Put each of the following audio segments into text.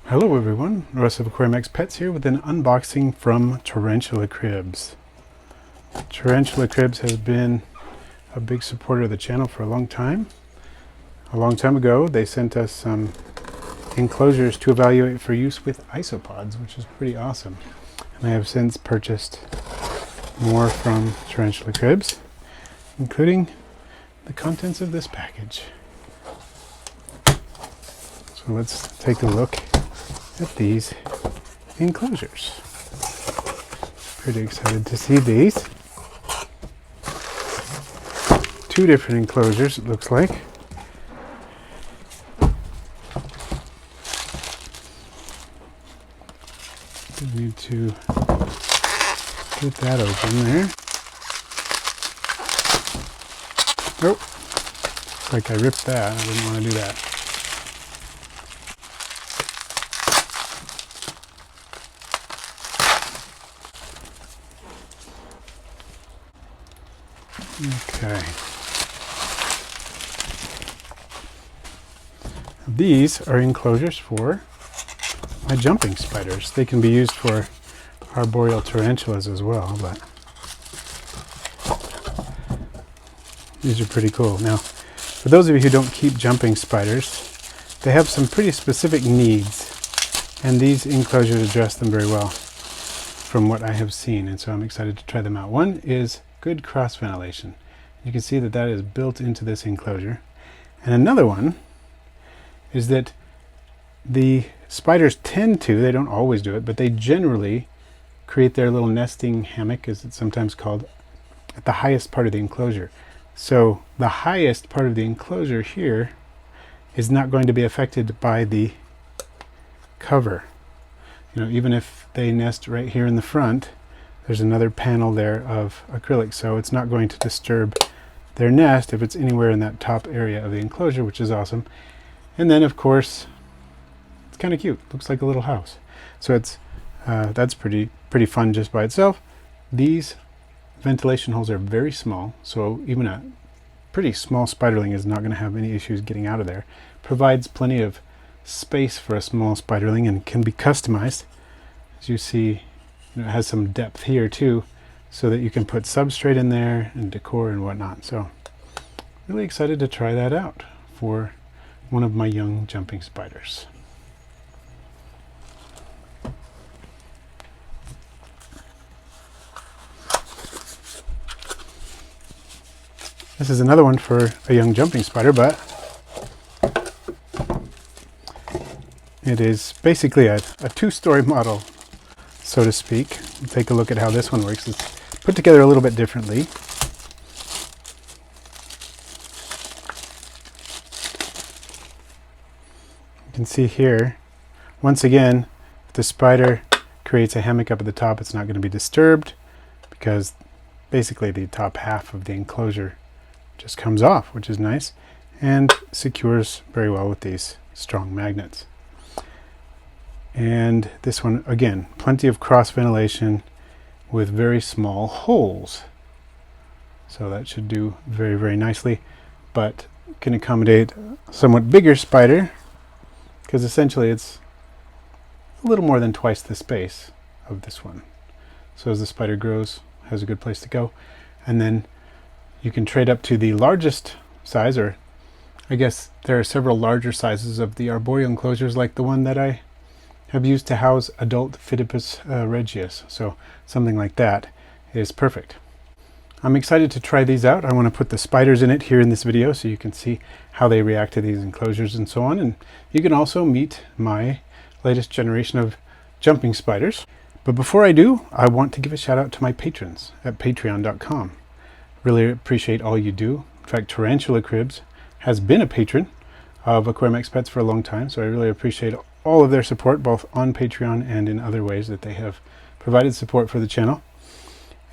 Hello everyone, Russ of Aquarium X Pets here with an unboxing from Tarantula Cribs. Tarantula Cribs has been a big supporter of the channel for a long time. A long time ago they sent us some enclosures to evaluate for use with isopods, which is pretty awesome. And I have since purchased more from Tarantula Cribs, including the contents of this package. So let's take a look at these enclosures. Pretty excited to see these. Two different enclosures, it looks like. We need to get that open there. Oh, looks like I ripped that. I didn't want to do that. Okay. These are enclosures for my jumping spiders. They can be used for arboreal tarantulas as well, but these are pretty cool. Now, for those of you who don't keep jumping spiders, they have some pretty specific needs, and these enclosures address them very well from what I have seen, and so I'm excited to try them out. One is good cross ventilation. You can see that that is built into this enclosure. And another one is that the spiders tend to, they don't always do it, but they generally create their little nesting hammock, as it's sometimes called, at the highest part of the enclosure. So the highest part of the enclosure here is not going to be affected by the cover. You know, even if they nest right here in the front, there's another panel there of acrylic, so it's not going to disturb their nest if it's anywhere in that top area of the enclosure, which is awesome. And then, of course, it's kind of cute. Looks like a little house. So it's that's pretty fun just by itself. These ventilation holes are very small, so even a pretty small spiderling is not going to have any issues getting out of there. Provides plenty of space for a small spiderling and can be customized. As you see, it has some depth here too, so that you can put substrate in there and decor and whatnot. So really excited to try that out for one of my young jumping spiders. This is another one for a young jumping spider, but it is basically a two-story model, so to speak. We'll take a look at how this one works. It's put together a little bit differently. You can see here, once again, if the spider creates a hammock up at the top, it's not going to be disturbed because basically the top half of the enclosure just comes off, which is nice and secures very well with these strong magnets. And this one, again, plenty of cross ventilation with very small holes. So that should do very nicely, but can accommodate a somewhat bigger spider because essentially it's a little more than twice the space of this one. So as the spider grows, has a good place to go. And then you can trade up to the largest size, or I guess there are several larger sizes of the arboreal enclosures like the one that I have used to house adult Phidippus regius. So something like that is perfect. I'm excited to try these out. I want to put the spiders in it here in this video so you can see how they react to these enclosures and so on. And you can also meet my latest generation of jumping spiders. But before I do, I want to give a shout out to my patrons at patreon.com. Really appreciate all you do. In fact, Tarantula Cribs has been a patron of Aquarium X Pets for a long time, so I really appreciate all of their support, both on Patreon and in other ways that they have provided support for the channel.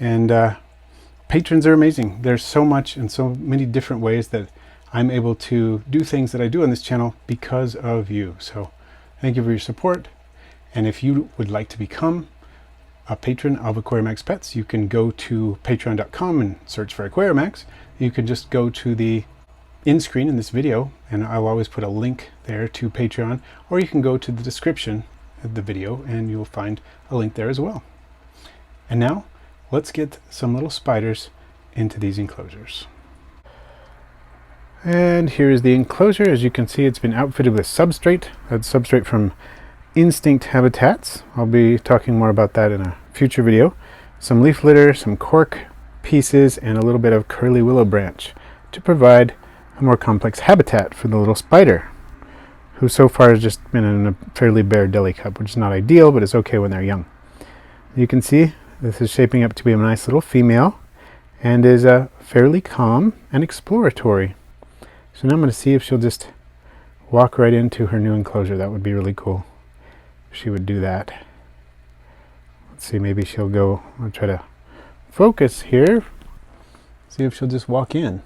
And patrons are amazing. There's so much and so many different ways that I'm able to do things that I do on this channel because of you. So thank you for your support. And if you would like to become a patron of Aquarium X Pets, you can go to patreon.com and search for Aquarium X. You can just go to the in screen in this video, and I'll always put a link there to Patreon, or you can go to the description of the video and you'll find a link there as well. And now let's get some little spiders into these enclosures. And here is the enclosure. As you can see, it's been outfitted with substrate. That's substrate from Instinct Habitats. I'll be talking more about that in a future video. Some leaf litter, some cork pieces, and a little bit of curly willow branch to provide a more complex habitat for the little spider, who so far has just been in a fairly bare deli cup, which is not ideal, but it's okay when they're young. You can see this is shaping up to be a nice little female and is fairly calm and exploratory. So now I'm going to see if she'll just walk right into her new enclosure. That would be really cool if she would do that. Let's see, maybe she'll go. I'll try to focus here. See if she'll just walk in.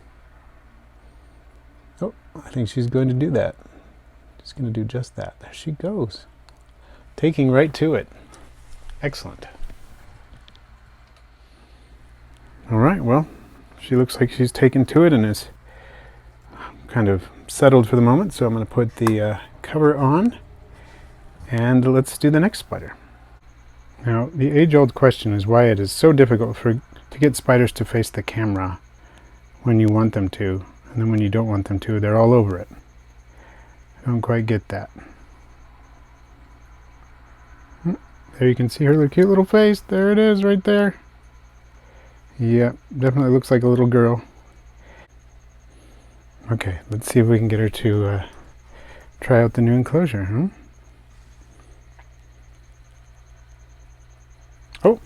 Oh, I think she's going to do that. She's going to do just that. There she goes. Taking right to it. Excellent. All right, well, she looks like she's taken to it and is kind of settled for the moment, so I'm going to put the cover on and let's do the next spider. Now, the age-old question is why it is so difficult to get spiders to face the camera when you want them to, and then when you don't want them to, they're all over it. I don't quite get that. There you can see her little cute little face. There it is right there. Yeah, definitely looks like a little girl. Okay, let's see if we can get her to try out the new enclosure, huh? Oh,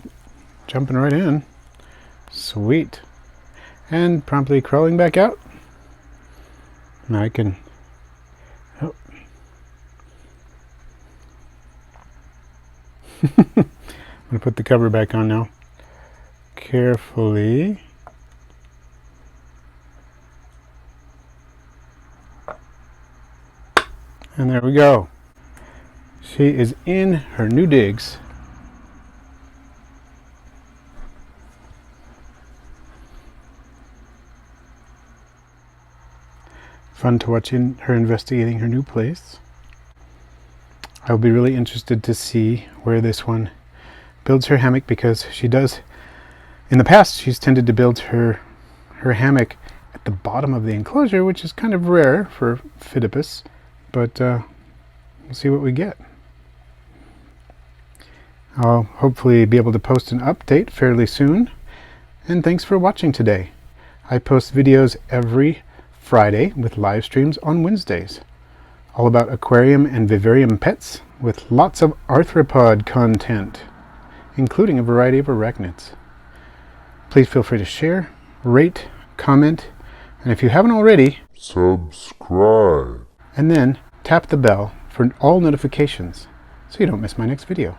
jumping right in. Sweet. And promptly crawling back out. Now I can... Oh. I'm going to put the cover back on now. Carefully. And there we go. She is in her new digs. Fun to watch her investigating her new place. I'll be really interested to see where this one builds her hammock, because she does, in the past, she's tended to build her hammock at the bottom of the enclosure, which is kind of rare for Phidippus. But we'll see what we get. I'll hopefully be able to post an update fairly soon. And thanks for watching today. I post videos every Friday with live streams on Wednesdays. All about aquarium and vivarium pets with lots of arthropod content, including a variety of arachnids. Please feel free to share, rate, comment, and if you haven't already, subscribe. And then tap the bell for all notifications so you don't miss my next video.